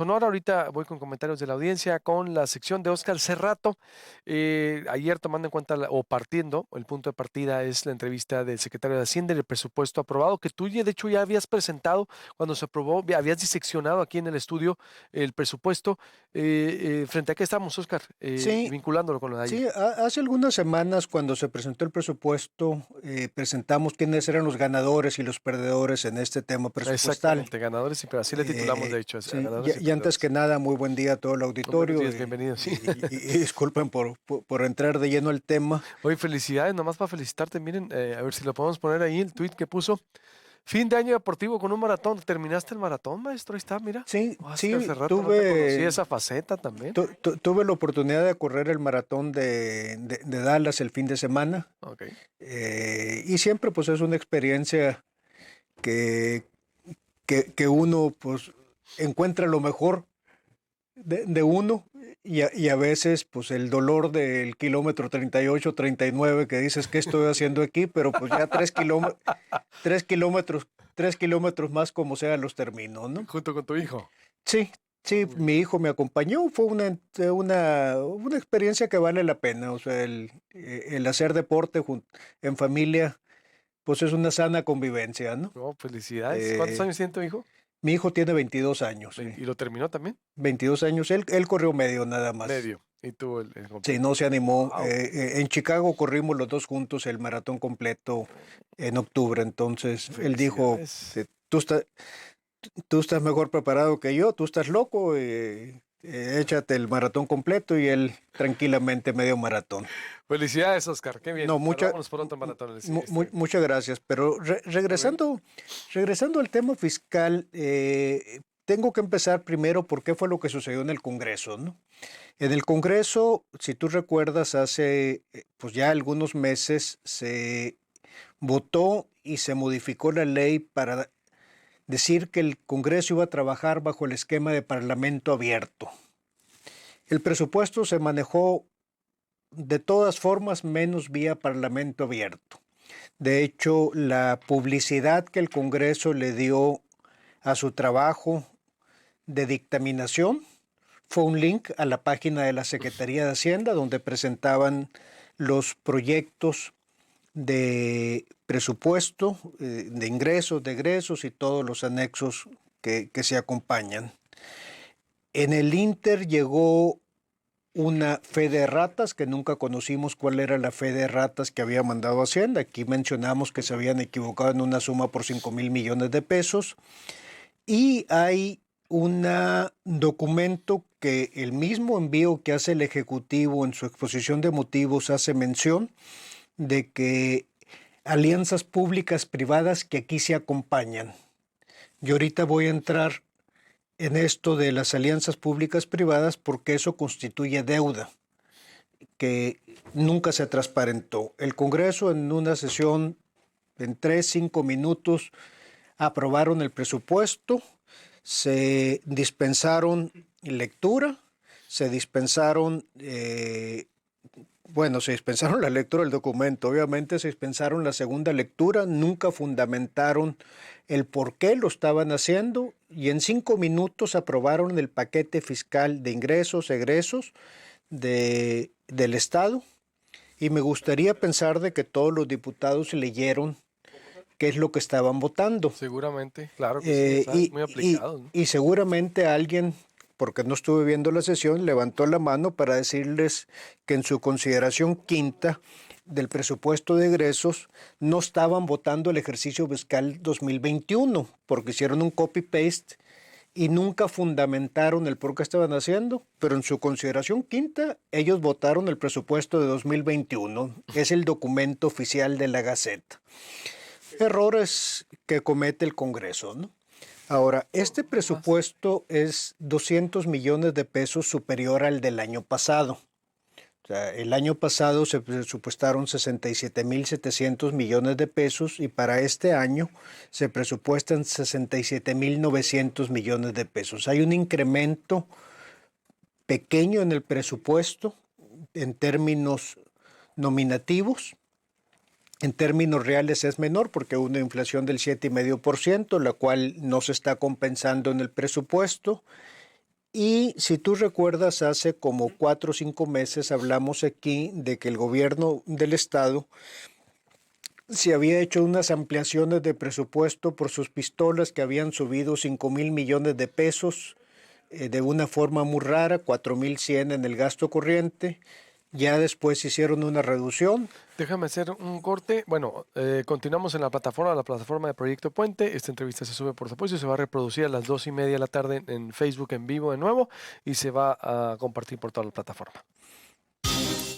Sonora. Ahorita voy con comentarios de la audiencia, con la sección de Óscar Cerrato. Ayer, tomando en cuenta o partiendo, el punto de partida es la entrevista del secretario de Hacienda y el presupuesto aprobado, que tú ya, de hecho, ya habías presentado cuando se aprobó, habías diseccionado aquí en el estudio el presupuesto. ¿Frente a qué estamos, Óscar? Sí, Vinculándolo con lo de sí, ayer. hace algunas semanas cuando se presentó el presupuesto, presentamos quiénes eran los ganadores y los perdedores en este tema presupuestal. Exactamente, ganadores y perdedores. Así le titulamos, de hecho, a Sí, ganadores y y antes que perdedores. nada, muy buen día a todo el Buenos auditorio días, bienvenidos. Sí. y disculpen por entrar de lleno al tema. Oye, felicidades, nomás para felicitarte. Miren, a ver si lo podemos poner ahí, el tweet que puso. Fin de año deportivo con un maratón. ¿Terminaste el maratón, maestro? Ahí está, mira. Sí, Oscar, hace sí, rato no te conocía esa faceta también. tuve la oportunidad de correr el maratón de Dallas el fin de semana Ok. y siempre pues es una experiencia que, que uno pues encuentra lo mejor de uno y a veces pues el dolor del kilómetro 38, 39 que dices, ¿qué estoy haciendo aquí? Pero pues ya 3 kilómetros, 3 kilómetros más como sea los termino, ¿no? Junto con tu hijo. Sí, sí, Muy mi bien. hijo me acompañó, fue una experiencia que vale la pena, o sea, el hacer deporte en familia, pues es una sana convivencia, ¿no? No, felicidades. ¿Cuántos Eh, años tiene tu hijo? Mi hijo tiene 22 años, sí. ¿Y lo terminó también? 22 años, él corrió medio nada más. Medio. Y tú el Sí, completo. no se animó. Wow. En Chicago corrimos los dos juntos el maratón completo en octubre, entonces él dijo, Felicidades. tú estás mejor preparado que yo, tú estás loco, échate el maratón completo y él tranquilamente medio maratón. Felicidades, Oscar. Qué bien. No, Vámonos por otro maratón muchas gracias, pero muy bien. regresando al tema fiscal, tengo que empezar primero por qué fue lo que sucedió en el Congreso, ¿no? En el Congreso, si tú recuerdas, hace pues ya algunos meses se votó y se modificó la ley para decir que el Congreso iba a trabajar bajo el esquema de parlamento abierto. El presupuesto se manejó de todas formas menos vía parlamento abierto. De hecho, la publicidad que el Congreso le dio a su trabajo de dictaminación fue un link a la página de la Secretaría de Hacienda donde presentaban los proyectos de presupuesto, de ingresos, de egresos y todos los anexos que se acompañan. En el Inter llegó una fe de ratas que nunca conocimos cuál era la fe de ratas que había mandado Hacienda. Aquí mencionamos que se habían equivocado en una suma por 5,000 millones de pesos. Y hay un documento que el mismo envío que hace el Ejecutivo en su exposición de motivos hace mención de que alianzas públicas privadas que aquí se acompañan. Yo ahorita voy a entrar en esto de las alianzas públicas privadas porque eso constituye deuda que nunca se transparentó. El Congreso en una sesión en 3, 5 minutos aprobaron el presupuesto, se dispensaron lectura, se dispensaron, se dispensaron la lectura del documento, obviamente se dispensaron la segunda lectura, nunca fundamentaron el por qué lo estaban haciendo y en 5 minutos aprobaron el paquete fiscal de ingresos, egresos del Estado y me gustaría pensar de que todos los diputados leyeron qué es lo que estaban votando. Seguramente, claro que sí, está muy aplicado, ¿no? Y seguramente alguien, porque no estuve viendo la sesión, levantó la mano para decirles que en su consideración quinta del presupuesto de egresos no estaban votando el ejercicio fiscal 2021, porque hicieron un copy-paste y nunca fundamentaron el por qué estaban haciendo, pero en su consideración quinta ellos votaron el presupuesto de 2021, es el documento oficial de la Gaceta. Errores que comete el Congreso, ¿no? Ahora, este Más. presupuesto es 200 millones de pesos superior al del año pasado. O sea, el año pasado se presupuestaron 67,700 millones de pesos y para este año se presupuestan 67,900 millones de pesos. Hay un incremento pequeño en el presupuesto en términos nominativos. En términos reales es menor porque hay una inflación del 7,5%, la cual no se está compensando en el presupuesto Y si tú recuerdas, hace como 4 o 5 meses hablamos aquí de que el gobierno del estado se había hecho unas ampliaciones de presupuesto por sus pistolas que habían subido 5,000 millones de pesos de una forma muy rara, 4,100 en el gasto corriente. Ya después hicieron una reducción. Déjame hacer un corte. Bueno, continuamos en la plataforma de Proyecto Puente. Esta entrevista se sube, por supuesto, y se va a reproducir a las 2:30 de la tarde en Facebook en vivo de nuevo y se va a compartir por toda la plataforma.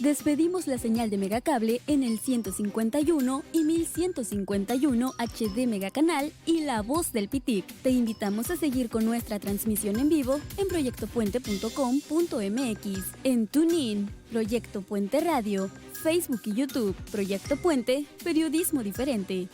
Despedimos la señal de Megacable en el 151 y 1151 HD Megacanal y La Voz del Pitic. Te invitamos a seguir con nuestra transmisión en vivo en proyectopuente.com.mx, en TuneIn, Proyecto Puente Radio, Facebook y YouTube. Proyecto Puente, periodismo diferente.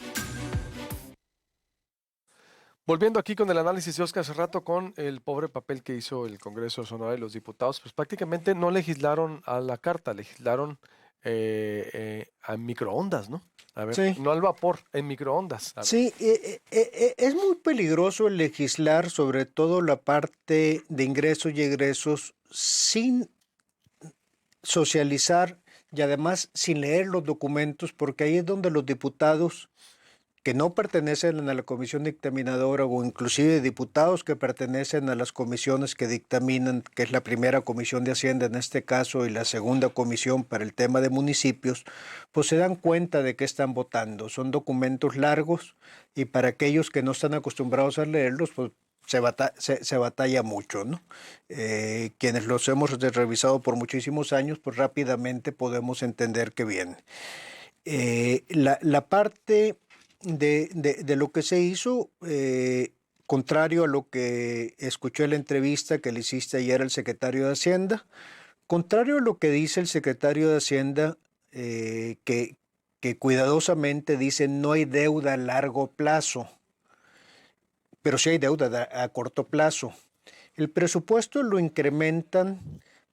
Volviendo aquí con el análisis de Óscar Serrato con el pobre papel que hizo el Congreso de Sonora y los diputados, pues prácticamente no legislaron a la carta, legislaron a microondas, ¿no? A ver, Sí. no al vapor, en microondas. Sí, es muy peligroso el legislar sobre todo la parte de ingresos y egresos sin socializar y además sin leer los documentos, porque ahí es donde los diputados que no pertenecen a la comisión dictaminadora o inclusive diputados que pertenecen a las comisiones que dictaminan, que es la primera comisión de Hacienda en este caso y la segunda comisión para el tema de municipios, pues se dan cuenta de que están votando. Son documentos largos y para aquellos que no están acostumbrados a leerlos, pues se batalla mucho, ¿no? Quienes los hemos revisado por muchísimos años, pues rápidamente podemos entender que viene. La parte de lo que se hizo, contrario a lo que escuché en la entrevista que le hiciste ayer al secretario de Hacienda, contrario a lo que dice el secretario de Hacienda, que cuidadosamente dice no hay deuda a largo plazo, pero sí hay deuda a corto plazo. El presupuesto lo incrementan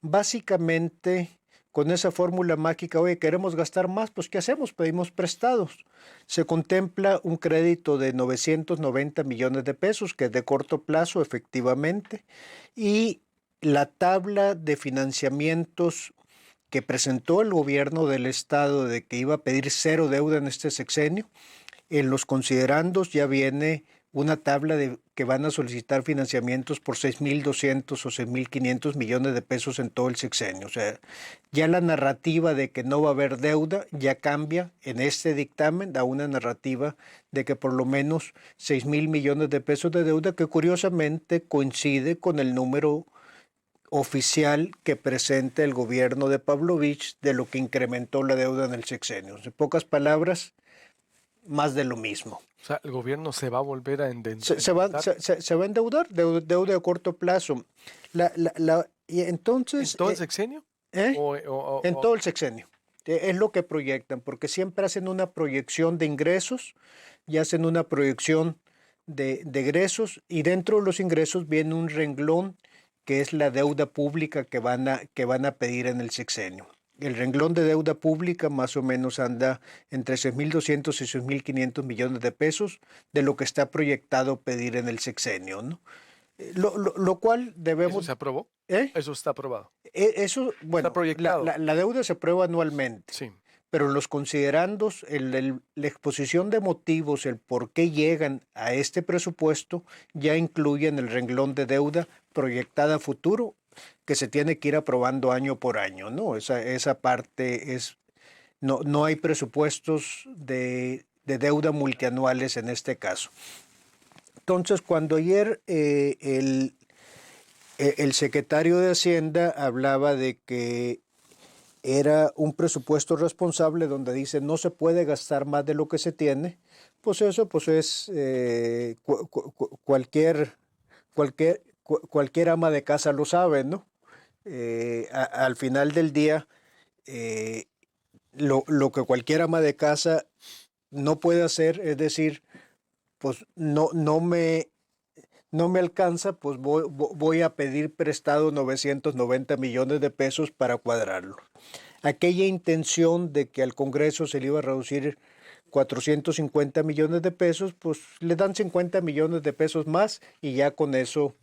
básicamente con esa fórmula mágica, oye, queremos gastar más, pues ¿qué hacemos? Pedimos prestados. Se contempla un crédito de 990 millones de pesos, que es de corto plazo, efectivamente, y la tabla de financiamientos que presentó el gobierno del estado de que iba a pedir cero deuda en este sexenio, en los considerandos ya viene una tabla de que van a solicitar financiamientos por 6,200 o 6,500 millones de pesos en todo el sexenio. O sea, ya la narrativa de que no va a haber deuda ya cambia en este dictamen a una narrativa de que por lo menos 6,000 millones de pesos de deuda, que curiosamente coincide con el número oficial que presenta el gobierno de Pavlovich de lo que incrementó la deuda en el sexenio. En pocas palabras, más de lo mismo. O sea, el gobierno se va a volver a endeudar. Se va a endeudar, deuda a corto plazo. Y entonces, ¿En todo el sexenio? En todo el sexenio. Es lo que proyectan, porque siempre hacen una proyección de ingresos y hacen una proyección de egresos, y dentro de los ingresos viene un renglón que es la deuda pública que van a pedir en el sexenio. El renglón de deuda pública más o menos anda entre 6,200 y 6,500 millones de pesos de lo que está proyectado pedir en el sexenio, ¿no? Lo cual debemos... ¿Eso se aprobó? ¿Eh? Eso está aprobado. Eso, bueno, Está proyectado. la deuda se aprueba anualmente. Sí. Pero los considerandos, la exposición de motivos, el por qué llegan a este presupuesto, ya incluyen el renglón de deuda proyectada a futuro, que se tiene que ir aprobando año por año, ¿no? Esa parte es, no hay presupuestos de deuda multianuales en este caso. Entonces, cuando ayer el secretario de Hacienda hablaba de que era un presupuesto responsable donde dice no se puede gastar más de lo que se tiene, pues eso pues es cualquier ama de casa lo sabe, ¿no? Al final del día, lo que cualquier ama de casa no puede hacer es decir, pues no me alcanza, pues voy a pedir prestado 990 millones de pesos para cuadrarlo. Aquella intención de que al Congreso se le iba a reducir 450 millones de pesos, pues le dan 50 millones de pesos más y ya con eso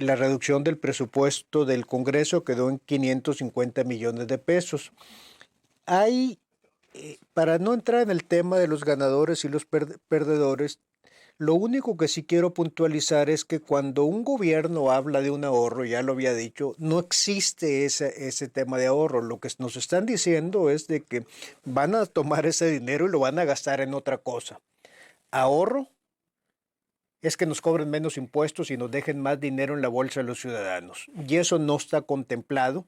la reducción del presupuesto del Congreso quedó en 550 millones de pesos. Hay, para no entrar en el tema de los ganadores y los perdedores, lo único que sí quiero puntualizar es que cuando un gobierno habla de un ahorro, ya lo había dicho, no existe ese tema de ahorro. Lo que nos están diciendo es de que van a tomar ese dinero y lo van a gastar en otra cosa. Ahorro es que nos cobren menos impuestos y nos dejen más dinero en la bolsa de los ciudadanos. Y eso no está contemplado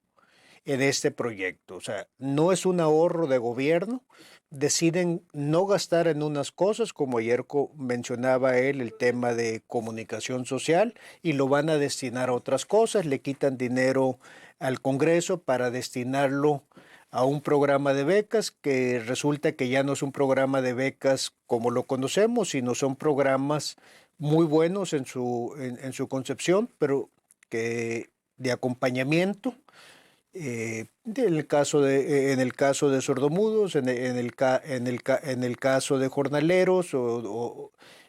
en este proyecto. O sea, no es un ahorro de gobierno. Deciden no gastar en unas cosas, como ayer mencionaba él, el tema de comunicación social, y lo van a destinar a otras cosas. Le quitan dinero al Congreso para destinarlo a un programa de becas que resulta que ya no es un programa de becas como lo conocemos, sino son programas muy buenos en su concepción, pero que de acompañamiento. En el caso de sordomudos, en el caso de jornaleros,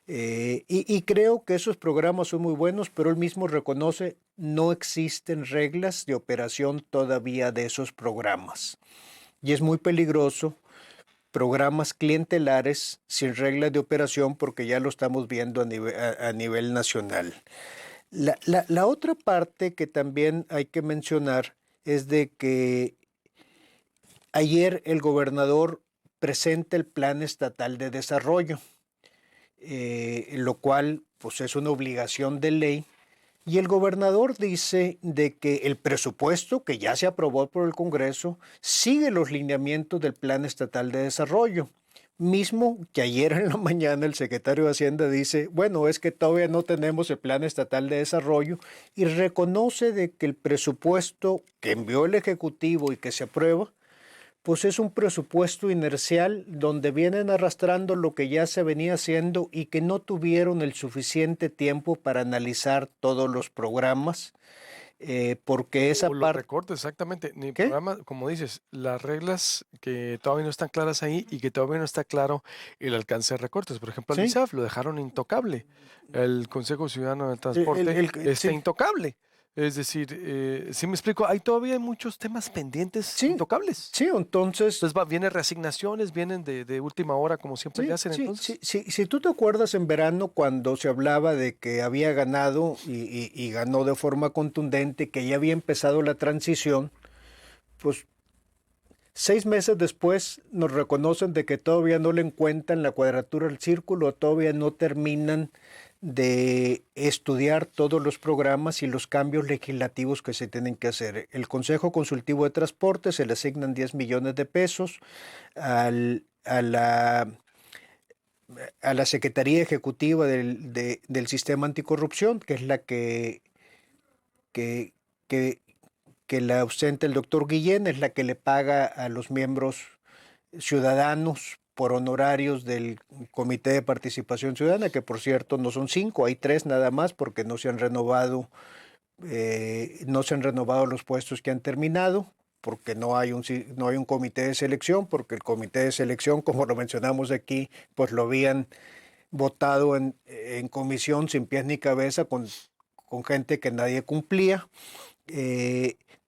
y creo que esos programas son muy buenos, pero él mismo reconoce no existen reglas de operación todavía de esos programas. Y es muy peligroso programas clientelares sin reglas de operación porque ya lo estamos viendo a nivel nacional. La otra parte que también hay que mencionar es de que ayer el gobernador presenta el Plan Estatal de Desarrollo, lo cual pues es una obligación de ley, y el gobernador dice de que el presupuesto que ya se aprobó por el Congreso sigue los lineamientos del Plan Estatal de Desarrollo. Mismo que ayer en la mañana el secretario de Hacienda dice, bueno, es que todavía no tenemos el Plan Estatal de Desarrollo, y reconoce de que el presupuesto que envió el Ejecutivo y que se aprueba, pues es un presupuesto inercial donde vienen arrastrando lo que ya se venía haciendo y que no tuvieron el suficiente tiempo para analizar todos los programas. Porque esa O los parte... recortes, exactamente. Ni ¿Qué? programa, como dices, las reglas que todavía no están claras ahí y que todavía no está claro el alcance de recortes. Por ejemplo, al Sí. ISAF lo dejaron intocable. El Consejo Ciudadano de Transporte está Sí, intocable. Es decir, si me explico, hay todavía muchos temas pendientes sí, intocables. sí, entonces... Entonces vienen reasignaciones, vienen de última hora, como siempre le Sí, hacen sí, entonces. sí, sí. Si tú te acuerdas en verano cuando se hablaba de que había ganado y ganó de forma contundente, que ya había empezado la transición, pues 6 meses después nos reconocen de que todavía no le encuentran la cuadratura del círculo, todavía no terminan de estudiar todos los programas y los cambios legislativos que se tienen que hacer. El Consejo Consultivo de Transporte se le asignan 10 millones de pesos, a la Secretaría Ejecutiva del Sistema Anticorrupción, que es la que, que, que la ausenta el doctor Guillén, es la que le paga a los miembros ciudadanos por honorarios del Comité de Participación Ciudadana, que por cierto no son 5, hay 3 nada más porque no se han renovado los puestos que han terminado, porque no hay un comité de selección, porque el comité de selección, como lo mencionamos aquí, pues lo habían votado en comisión sin pies ni cabeza con gente que nadie cumplía.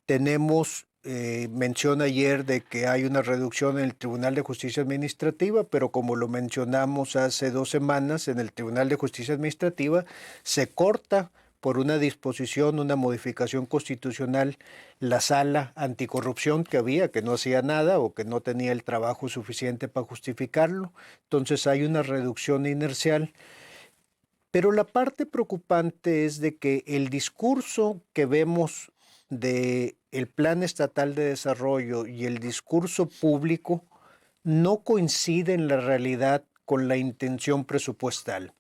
Tenemos mención ayer de que hay una reducción en el Tribunal de Justicia Administrativa, pero como lo mencionamos hace 2 semanas, en el Tribunal de Justicia Administrativa se corta por una disposición, una modificación constitucional, la sala anticorrupción que había, que no hacía nada o que no tenía el trabajo suficiente para justificarlo. Entonces hay una reducción inercial. Pero la parte preocupante es de que el discurso que vemos del Plan Estatal de Desarrollo y el discurso público no coincide en la realidad con la intención presupuestal.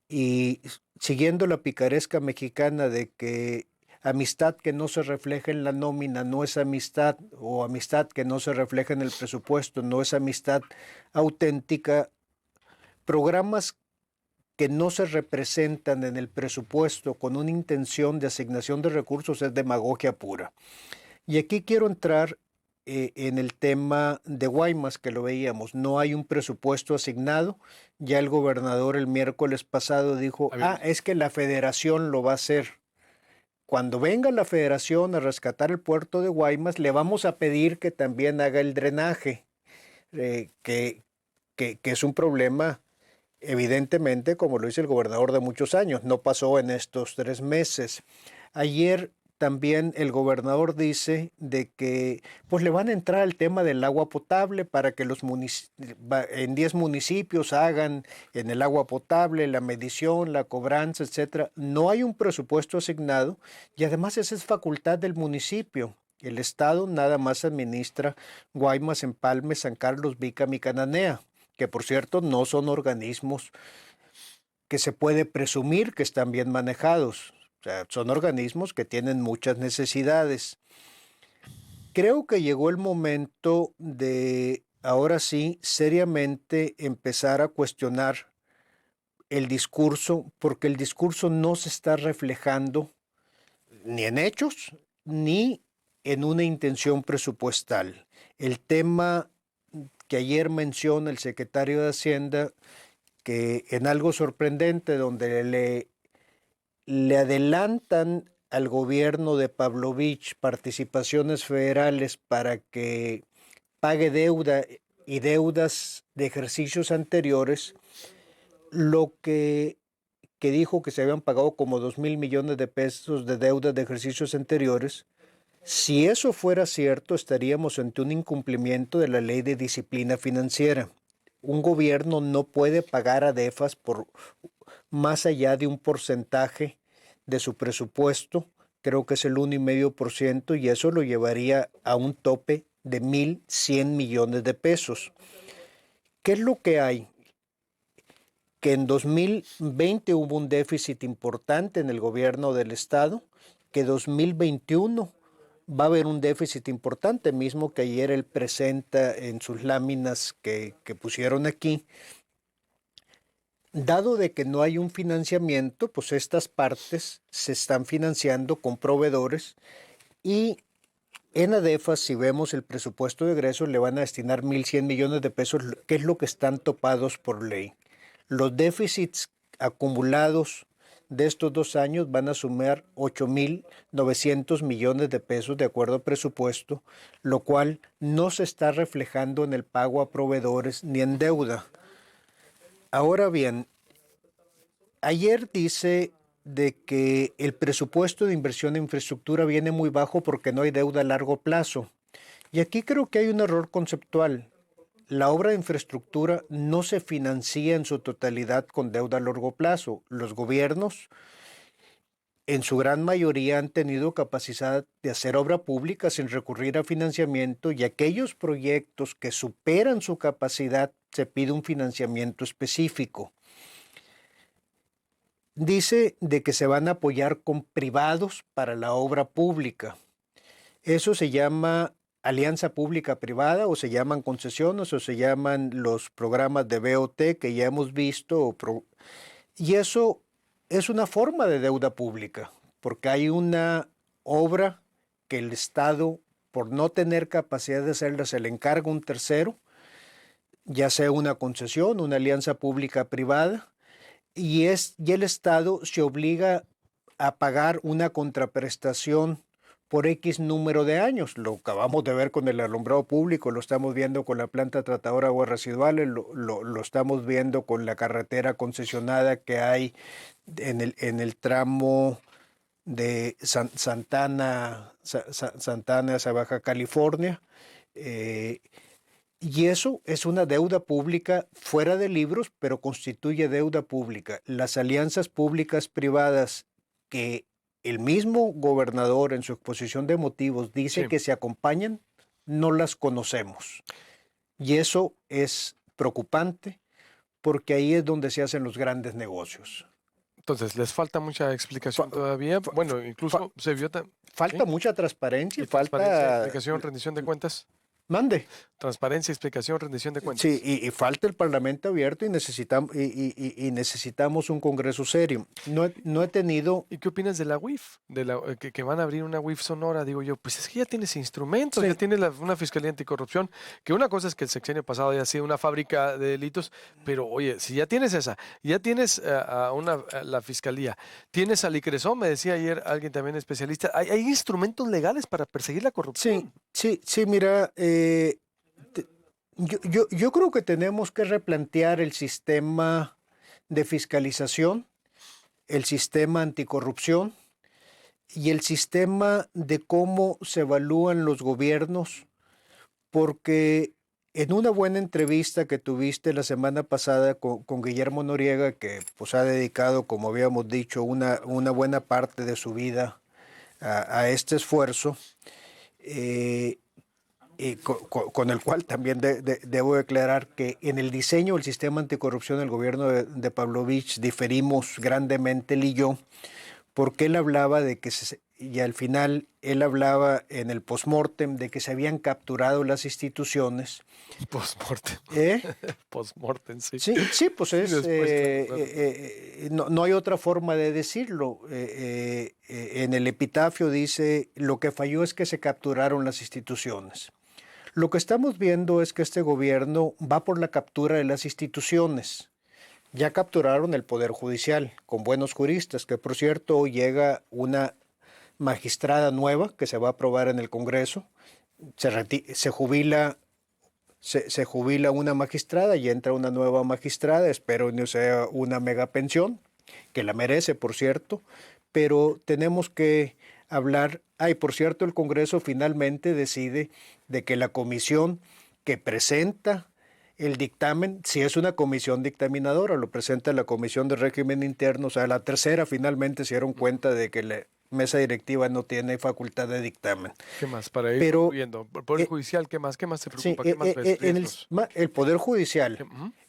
Y siguiendo la picaresca mexicana de que amistad que no se refleja en la nómina no es amistad, o amistad que no se refleja en el presupuesto no es amistad auténtica, programas que no se representan en el presupuesto con una intención de asignación de recursos es demagogia pura. Y aquí quiero entrar en el tema de Guaymas, que lo veíamos. No hay un presupuesto asignado. Ya el gobernador el miércoles pasado dijo, es que la federación lo va a hacer. cuando venga la Federación a rescatar el puerto de Guaymas, le vamos a pedir que también haga el drenaje, que es un problema, evidentemente, como lo dice el gobernador, de muchos años. No pasó en estos 3 meses. Ayer también el gobernador dice de que pues le van a entrar al tema del agua potable para que en 10 municipios hagan en el agua potable la medición, la cobranza, etcétera. No hay un presupuesto asignado y además esa es facultad del municipio. El Estado nada más administra Guaymas, Empalme, San Carlos, Bicam y Cananea, que por cierto no son organismos que se puede presumir que están bien manejados. O sea, son organismos que tienen muchas necesidades. Creo que llegó el momento de, ahora sí, seriamente empezar a cuestionar el discurso, porque el discurso no se está reflejando ni en hechos, ni en una intención presupuestal. El tema que ayer menciona el secretario de Hacienda, que en algo sorprendente, donde le adelantan al gobierno de Pavlovich participaciones federales para que pague deuda y deudas de ejercicios anteriores, lo que dijo que se habían pagado como 2,000 millones de pesos de deuda de ejercicios anteriores. Si eso fuera cierto, estaríamos ante un incumplimiento de la ley de disciplina financiera. Un gobierno no puede pagar a DEFAS por más allá de un porcentaje de su presupuesto, creo que es el 1,5%, y eso lo llevaría a un tope de 1,100 millones de pesos. ¿Qué es lo que hay? Que en 2020 hubo un déficit importante en el gobierno del Estado, que 2021 va a haber un déficit importante, mismo que ayer él presenta en sus láminas que pusieron aquí. Dado de que no hay un financiamiento, pues estas partes se están financiando con proveedores y en ADEFAS, si vemos el presupuesto de egresos, le van a destinar 1,100 millones de pesos, que es lo que están topados por ley. Los déficits acumulados de estos 2 años van a sumar 8,900 millones de pesos de acuerdo al presupuesto, lo cual no se está reflejando en el pago a proveedores ni en deuda. Ahora bien, ayer dice de que el presupuesto de inversión en infraestructura viene muy bajo porque no hay deuda a largo plazo. Y aquí creo que hay un error conceptual. La obra de infraestructura no se financia en su totalidad con deuda a largo plazo. Los gobiernos, en su gran mayoría, han tenido capacidad de hacer obra pública sin recurrir a financiamiento, y aquellos proyectos que superan su capacidad se pide un financiamiento específico. Dice de que se van a apoyar con privados para la obra pública. Eso se llama alianza pública-privada, o se llaman concesiones, o se llaman los programas de BOT que ya hemos visto. Y eso es una forma de deuda pública, porque hay una obra que el Estado, por no tener capacidad de hacerla, se le encarga a un tercero, ya sea una concesión, una alianza pública-privada, y el Estado se obliga a pagar una contraprestación por X número de años. Lo acabamos de ver con el alumbrado público, lo estamos viendo con la planta tratadora de aguas residuales, lo estamos viendo con la carretera concesionada que hay en el tramo de Santana hacia Baja California. Y eso es una deuda pública fuera de libros, pero constituye deuda pública. Las alianzas públicas privadas que el mismo gobernador en su exposición de motivos dice que se acompañan, no las conocemos. Y eso es preocupante porque ahí es donde se hacen los grandes negocios. Entonces, les falta mucha explicación todavía. Bueno, incluso se vio... Falta mucha transparencia. Transparencia, explicación, rendición de cuentas. Mande. Transparencia, explicación, rendición de cuentas. Sí, y falta el Parlamento abierto y necesitamos un Congreso serio. No he tenido... ¿Y qué opinas de la UIF? Que van a abrir una UIF Sonora, digo yo, pues es que ya tienes instrumentos, ya Sí, tienes una Fiscalía Anticorrupción, que una cosa es que el sexenio pasado haya sido una fábrica de delitos, pero oye, si ya tienes esa, ya tienes la Fiscalía, tienes al ICRESOM, me decía ayer alguien también especialista, hay instrumentos legales para perseguir la corrupción. sí, mira, yo creo que tenemos que replantear el sistema de fiscalización, el sistema anticorrupción y el sistema de cómo se evalúan los gobiernos, porque en una buena entrevista que tuviste la semana pasada con Guillermo Noriega, que pues ha dedicado, como habíamos dicho, una buena parte de su vida a este esfuerzo, con el cual también debo declarar que en el diseño del sistema anticorrupción del gobierno de Pavlovich diferimos grandemente él y yo, porque él hablaba de que, y al final él hablaba en el postmortem de que se habían capturado las instituciones. Postmortem. Postmortem, sí. Sí, pues Sí, es, después, no hay otra forma de decirlo. En el epitafio dice, lo que falló es que se capturaron las instituciones. Lo que estamos viendo es que este gobierno va por la captura de las instituciones. Ya capturaron el Poder Judicial con buenos juristas, que por cierto hoy llega una magistrada nueva que se va a aprobar en el Congreso. Se jubila una magistrada y entra una nueva magistrada. Espero no sea una mega pensión, que la merece, por cierto, pero tenemos que hablar. Por cierto, el Congreso finalmente decide de que la comisión que presenta el dictamen, si es una comisión dictaminadora, lo presenta la Comisión de Régimen Interno, o sea, la tercera finalmente se dieron cuenta de que la mesa directiva no tiene facultad de dictamen. ¿Qué más? Para ir Pero, concluyendo. El Poder Judicial, ¿qué más te preocupa? Sí, ¿Qué más ves? el Poder Judicial,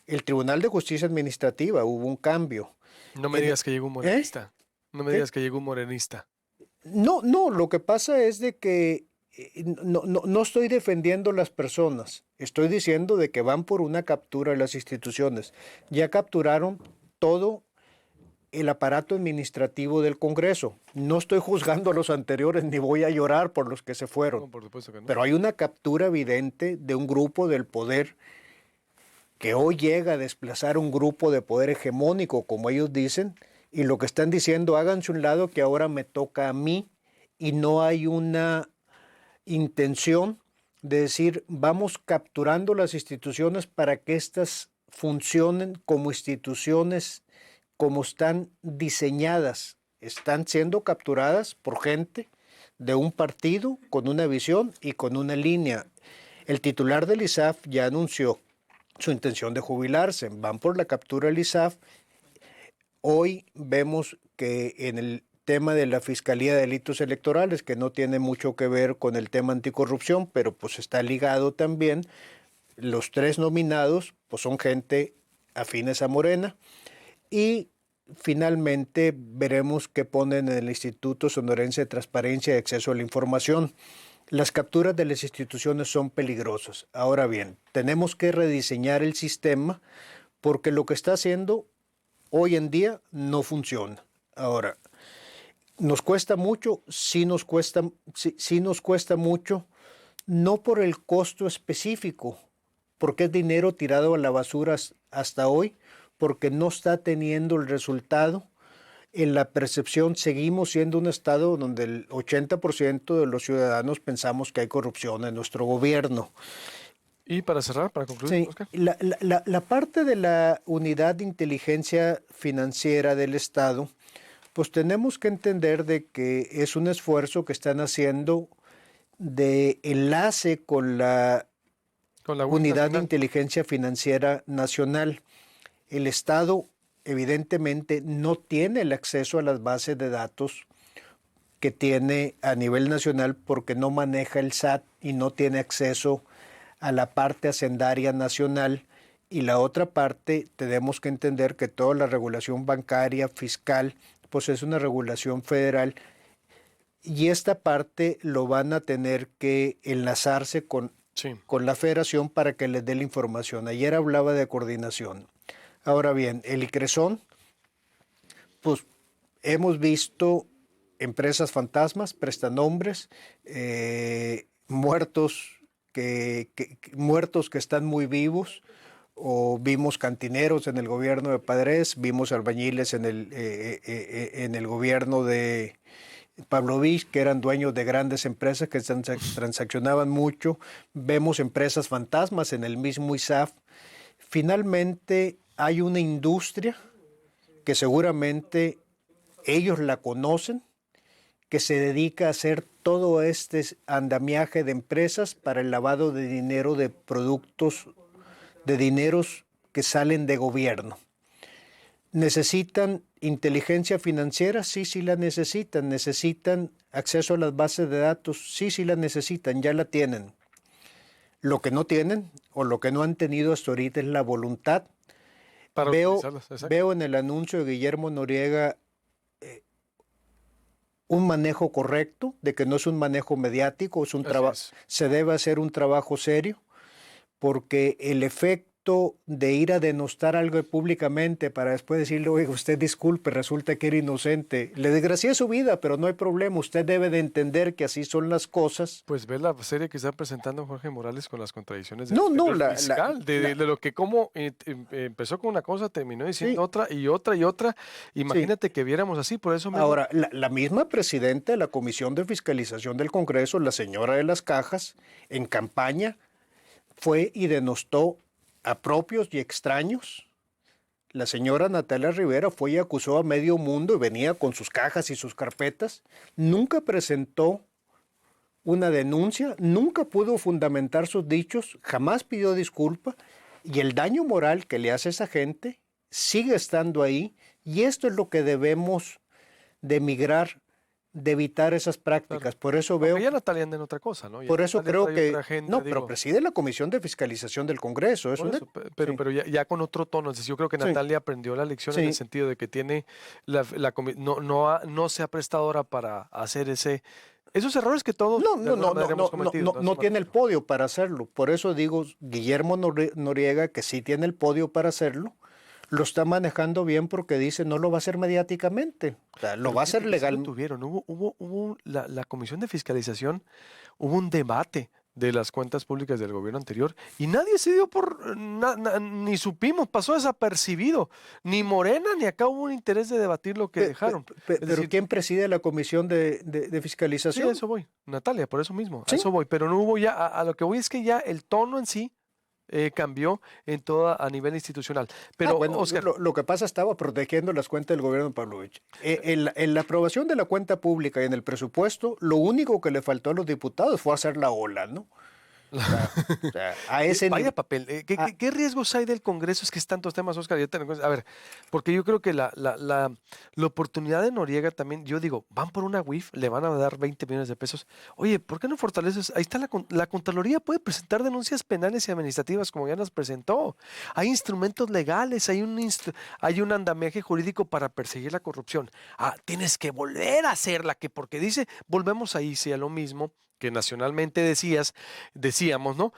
el Tribunal de Justicia Administrativa, hubo un cambio. No me digas que llegó un morenista. No me digas que llegó un morenista. No, lo que pasa es de que no estoy defendiendo las personas, estoy diciendo de que van por una captura de las instituciones. Ya capturaron todo el aparato administrativo del Congreso. No estoy juzgando a los anteriores ni voy a llorar por los que se fueron. No, por supuesto que no. Pero hay una captura evidente de un grupo del poder que hoy llega a desplazar un grupo de poder hegemónico, como ellos dicen, y lo que están diciendo, háganse un lado que ahora me toca a mí, y no hay una intención de decir, vamos capturando las instituciones para que éstas funcionen como instituciones, como están diseñadas. Están siendo capturadas por gente de un partido con una visión y con una línea. El titular del ISAF ya anunció su intención de jubilarse. Van por la captura del ISAF. Hoy vemos que en el tema de la Fiscalía de Delitos Electorales, que no tiene mucho que ver con el tema anticorrupción, pero pues está ligado también, los tres nominados pues son gente afines a Morena, y finalmente veremos qué ponen en el Instituto Sonorense de Transparencia y Acceso a la Información. Las capturas de las instituciones son peligrosas. Ahora bien, tenemos que rediseñar el sistema porque lo que está haciendo hoy en día no funciona. Ahora, ¿nos cuesta mucho? Sí nos cuesta mucho, no por el costo específico, porque es dinero tirado a la basura hasta hoy, porque no está teniendo el resultado. En la percepción seguimos siendo un estado donde el 80% de los ciudadanos pensamos que hay corrupción en nuestro gobierno. Y para cerrar, para concluir, Sí, Oscar. la parte de la unidad de inteligencia financiera del Estado, pues tenemos que entender de que es un esfuerzo que están haciendo de enlace con la unidad de inteligencia financiera nacional. El Estado evidentemente no tiene el acceso a las bases de datos que tiene a nivel nacional porque no maneja el SAT y no tiene acceso a la parte hacendaria nacional, y la otra parte tenemos que entender que toda la regulación bancaria, fiscal, pues es una regulación federal, y esta parte lo van a tener que enlazarse con Sí. con la federación para que les dé la información. Ayer hablaba de coordinación. Ahora bien, el ICRESON, pues hemos visto empresas fantasmas, prestanombres, muertos muertos que están muy vivos, o vimos cantineros en el gobierno de Padres, vimos albañiles en el gobierno de Pavlovich, que eran dueños de grandes empresas que transaccionaban mucho, vemos empresas fantasmas en el mismo ISAF. Finalmente hay una industria que seguramente ellos la conocen, que se dedica a hacer todo este andamiaje de empresas para el lavado de dinero de productos, de dineros que salen de gobierno. ¿Necesitan inteligencia financiera? Sí, sí la necesitan. ¿Necesitan acceso a las bases de datos? Sí, sí la necesitan, ya la tienen. Lo que no tienen o lo que no han tenido hasta ahorita es la voluntad. Para utilizarlas, exacto. Veo en el anuncio de Guillermo Noriega un manejo correcto, de que no es un manejo mediático, se debe hacer un trabajo serio, porque el efecto de ir a denostar algo públicamente para después decirle, oiga, usted disculpe, resulta que era inocente, le desgracié su vida, pero no hay problema, usted debe de entender que así son las cosas. Pues ve la serie que está presentando Jorge Morales con las contradicciones del fiscal, de lo que cómo empezó con una cosa, terminó diciendo otra y otra y otra. Imagínate que viéramos así, por eso... Ahora, la misma presidenta de la Comisión de Fiscalización del Congreso, la señora de las Cajas, en campaña, fue y denostó a propios y extraños. La señora Natalia Rivera fue y acusó a medio mundo y venía con sus cajas y sus carpetas. Nunca presentó una denuncia, nunca pudo fundamentar sus dichos, jamás pidió disculpa, y el daño moral que le hace a esa gente sigue estando ahí, y esto es lo que debemos de migrar, de evitar esas prácticas. Claro. Por eso veo... Porque ya Natalia anda en otra cosa, ¿no? Ya por eso creo que... agenda, no, pero preside la Comisión de Fiscalización del Congreso. Pero ya con otro tono. Es decir, yo creo que Natalia aprendió la lección en el sentido de que tiene no se ha prestado ahora para hacer esos errores que todos no tiene el podio para hacerlo. Por eso digo, Guillermo Noriega, que sí tiene el podio para hacerlo, lo está manejando bien porque dice no lo va a hacer mediáticamente, o sea, lo va a hacer legalmente. Hubo la Comisión de Fiscalización, hubo un debate de las cuentas públicas del gobierno anterior y nadie se dio ni supimos, pasó desapercibido, ni Morena ni acá hubo un interés de debatir lo que dejaron. Pero ¿quién preside la Comisión de Fiscalización? Sí, a eso voy, Natalia, por eso mismo, a eso voy, pero no hubo ya, a lo que voy es que ya el tono en sí cambió a nivel institucional. Pero, Oscar, lo que pasa, estaba protegiendo las cuentas del gobierno de Pavlovich. En la aprobación de la cuenta pública y en el presupuesto, lo único que le faltó a los diputados fue hacer la ola, ¿no? O sea, a ese vaya papel. ¿Qué riesgos hay del Congreso? Es que es tantos temas, Oscar. A ver, porque yo creo que la oportunidad de Noriega también, yo digo, van por una WIF, le van a dar 20 millones de pesos. Oye, ¿por qué no fortaleces? Ahí está la Contraloría, puede presentar denuncias penales y administrativas como ya las presentó. Hay instrumentos legales, hay un andamiaje jurídico para perseguir la corrupción. Tienes que volver a hacerla, porque dice, volvemos ahí, sí, a lo mismo que nacionalmente decíamos, ¿no?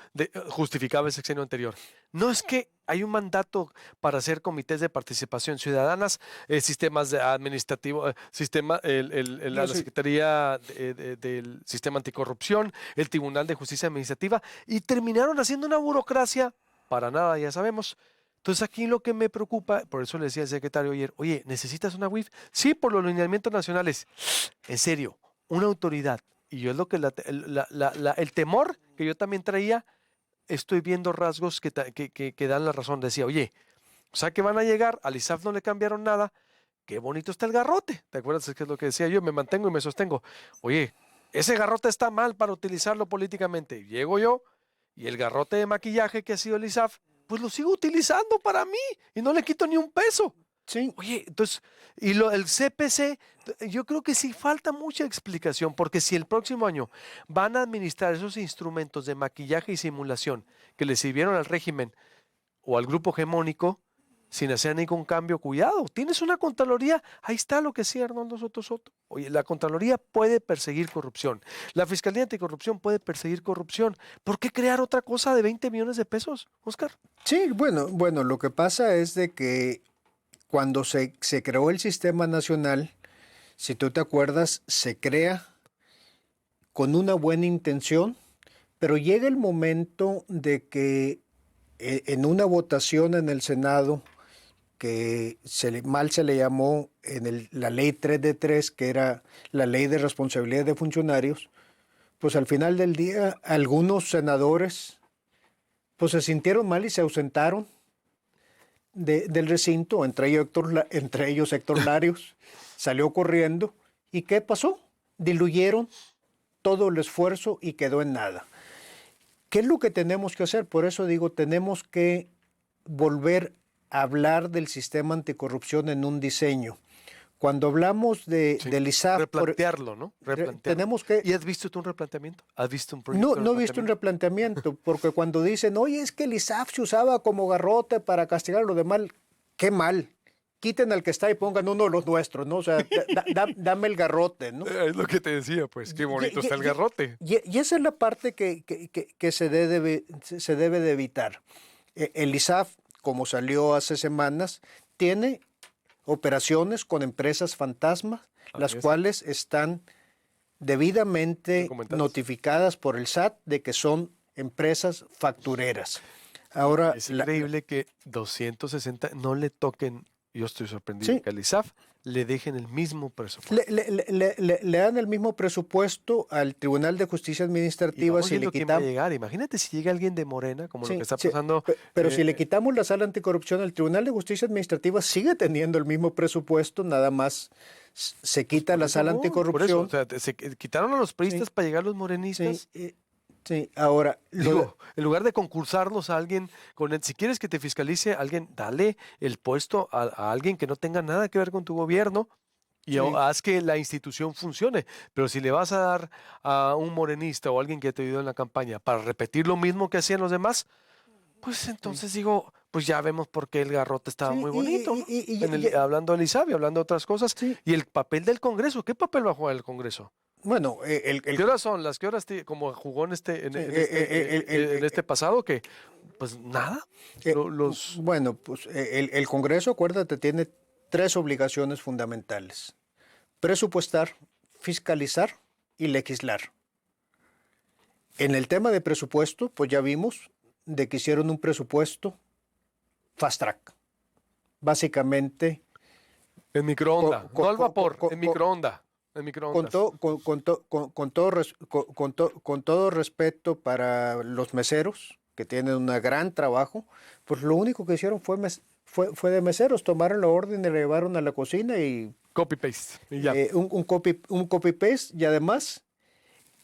Justificaba el sexenio anterior. No es que hay un mandato para hacer comités de participación ciudadanas, sistemas administrativos, la Secretaría del Sistema Anticorrupción, el Tribunal de Justicia Administrativa, y terminaron haciendo una burocracia para nada, ya sabemos. Entonces aquí lo que me preocupa, por eso le decía al secretario ayer, oye, ¿necesitas una WIF? Sí, por los lineamientos nacionales. En serio, una autoridad. Y yo es lo que el temor que yo también traía, estoy viendo rasgos que dan la razón. Decía, oye, o sea que van a llegar, al ISAF no le cambiaron nada, qué bonito está el garrote. ¿Te acuerdas qué es lo que decía yo? Me mantengo y me sostengo. Oye, ese garrote está mal para utilizarlo políticamente. Llego yo y el garrote de maquillaje que ha sido el ISAF, pues lo sigo utilizando para mí y no le quito ni un peso. Sí. Oye, entonces, el CPC, yo creo que sí falta mucha explicación, porque si el próximo año van a administrar esos instrumentos de maquillaje y simulación que le sirvieron al régimen o al grupo hegemónico, sin hacer ningún cambio. Cuidado, tienes una Contraloría, ahí está lo que decía Arnoldo Soto Soto. Oye, la Contraloría puede perseguir corrupción, la Fiscalía Anticorrupción puede perseguir corrupción. ¿Por qué crear otra cosa de 20 millones de pesos, Óscar? Sí, bueno, lo que pasa es de que cuando se creó el sistema nacional, si tú te acuerdas, se crea con una buena intención, pero llega el momento de que en una votación en el Senado, que mal se le llamó la ley 3 de 3, que era la ley de responsabilidad de funcionarios, pues al final del día algunos senadores pues se sintieron mal y se ausentaron del recinto, entre ellos Héctor Larios, salió corriendo. ¿Y qué pasó? Diluyeron todo el esfuerzo y quedó en nada. ¿Qué es lo que tenemos que hacer? Por eso digo, tenemos que volver a hablar del sistema anticorrupción en un diseño. Cuando hablamos del ISAF... Replantearlo, ¿no? Tenemos que... ¿Y has visto tú un replanteamiento? ¿Has visto un proyecto? No he visto un replanteamiento, porque cuando dicen, oye, es que el ISAF se usaba como garrote para castigar a los demás, qué mal. Quiten al que está y pongan uno de los nuestros, ¿no? O sea, dame el garrote, ¿no? Es lo que te decía, pues, qué bonito está el garrote. Y esa es la parte que se debe de evitar. El ISAF, como salió hace semanas, tiene operaciones con empresas fantasmas, las cuales están debidamente notificadas por el SAT de que son empresas factureras. Ahora, es increíble que 260 no le toquen. Yo estoy sorprendido que al ISAF le dejen el mismo presupuesto. Le dan el mismo presupuesto al Tribunal de Justicia Administrativa. Si le quitamos, llegar. Imagínate si llega alguien de Morena, como lo que está pasando. Pero si le quitamos la sala anticorrupción, el Tribunal de Justicia Administrativa sigue teniendo el mismo presupuesto, nada más se quita la sala anticorrupción. Por eso, o sea, se quitaron a los priistas para llegar a los morenistas. Sí, ahora... Digo, en lugar de concursarnos a alguien, si quieres que te fiscalice alguien, dale el puesto a alguien que no tenga nada que ver con tu gobierno y haz que la institución funcione. Pero si le vas a dar a un morenista o alguien que te ayudó en la campaña para repetir lo mismo que hacían los demás, pues entonces digo, pues ya vemos por qué el garrote estaba muy bonito, ¿no? Hablando del ISAB y hablando de otras cosas. Y el papel del Congreso, ¿qué papel va a jugar el Congreso? Bueno, ¿qué horas son? ¿Las qué horas como jugó en este pasado? Que, pues nada. Bueno, pues el Congreso, acuérdate, tiene 3 obligaciones fundamentales: presupuestar, fiscalizar y legislar. En el tema de presupuesto, pues ya vimos de que hicieron un presupuesto fast track. Básicamente... En microondas, no al vapor, en microondas. Con todo respeto para los meseros, que tienen un gran trabajo, pues lo único que hicieron fue de meseros, tomaron la orden y la llevaron a la cocina y... Copy-paste. Un copy-paste, y además,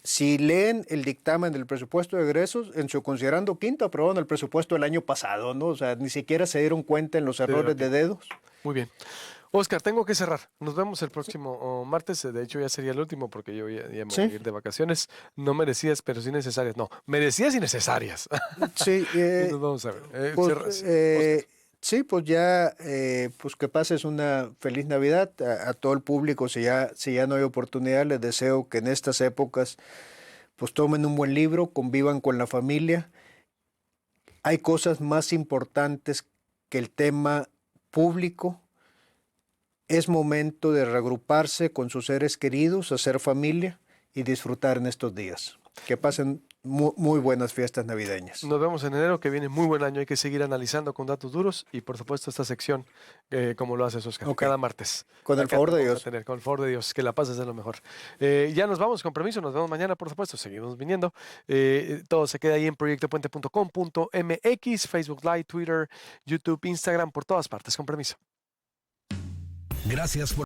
si leen el dictamen del presupuesto de egresos, en su considerando quinto aprobaron el presupuesto del año pasado, ¿no? O sea, ni siquiera se dieron cuenta en los errores de dedos. Muy bien. Óscar, tengo que cerrar. Nos vemos el próximo martes. De hecho, ya sería el último porque yo ya me voy a ir de vacaciones. No merecidas, pero sí necesarias. No, merecidas y necesarias. Sí. Nos vamos a ver. Sí, pues ya, pues que pases una feliz Navidad a todo el público. Si ya no hay oportunidad, les deseo que en estas épocas pues tomen un buen libro, convivan con la familia. Hay cosas más importantes que el tema público. Es momento de reagruparse con sus seres queridos, hacer familia y disfrutar en estos días. Que pasen muy buenas fiestas navideñas. Nos vemos en enero, que viene muy buen año. Hay que seguir analizando con datos duros y, por supuesto, esta sección, como lo haces, Óscar, cada martes. Con el favor de Dios. Con el favor de Dios, que la pases de lo mejor. Ya nos vamos, con permiso, nos vemos mañana, por supuesto, seguimos viniendo. Todo se queda ahí en proyectopuente.com.mx, Facebook Live, Twitter, YouTube, Instagram, por todas partes, con permiso. Gracias por